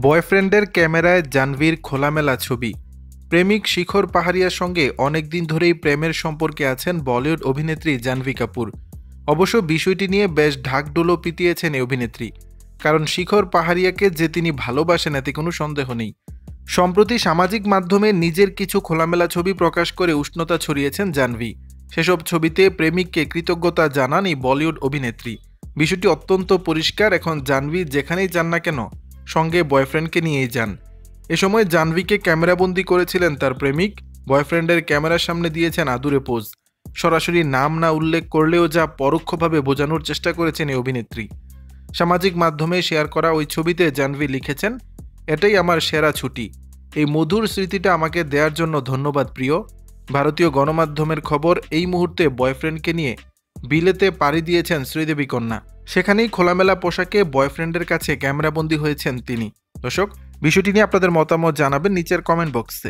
বয়ফ্রেন্ডের ক্যামেরায় জাহ্নবীর খোলামেলা ছবি। প্রেমিক শিখর পাহাড়িয়ার সঙ্গে অনেকদিন ধরেই প্রেমের সম্পর্কে আছেন বলিউড অভিনেত্রী জাহ্নবী কাপুর। অবশ্য বিষয়টি নিয়ে বেশ ঢাকঢোলও পিটিয়েছেন এই অভিনেত্রী, কারণ শিখর পাহাড়িয়াকে যে তিনি ভালোবাসেন এতে কোনো সন্দেহ নেই। সম্প্রতি সামাজিক মাধ্যমে নিজের কিছু খোলামেলা ছবি প্রকাশ করে উষ্ণতা ছড়িয়েছেন জাহ্নবী। সেসব ছবিতে প্রেমিককে কৃতজ্ঞতা জানান এই বলিউড অভিনেত্রী। বিষয়টি অত্যন্ত পরিষ্কার, এখন জাহ্নবী যেখানেই যান না কেন সঙ্গে বয়ফ্রেন্ডকে নিয়েই যান। এ সময় জাহ্নবীকে ক্যামেরাবন্দি করেছিলেন তার প্রেমিক। বয়ফ্রেন্ডের ক্যামেরার সামনে দিয়েছেন আদুরে পোজ। সরাসরি নাম না উল্লেখ করলেও যা পরোক্ষভাবে বোঝানোর চেষ্টা করেছেন এই অভিনেত্রী। সামাজিক মাধ্যমে শেয়ার করা ওই ছবিতে জাহ্নবী লিখেছেন, এটাই আমার সেরা ছুটি। এই মধুর স্মৃতিটা আমাকে দেওয়ার জন্য ধন্যবাদ প্রিয়। ভারতীয় গণমাধ্যমের খবর, এই মুহূর্তে বয়ফ্রেন্ডকে নিয়ে বিলেতে পাড়ি দিয়েছেন শ্রীদেবী কন্যা। সেখানেই খোলামেলা পোশাকে বয়ফ্রেন্ডের কাছে ক্যামেরাবন্দী হয়েছেন তিনি। দর্শক, বিষয়টি নিয়ে আপনাদের মতামত জানাবেন নিচের কমেন্ট বক্সে।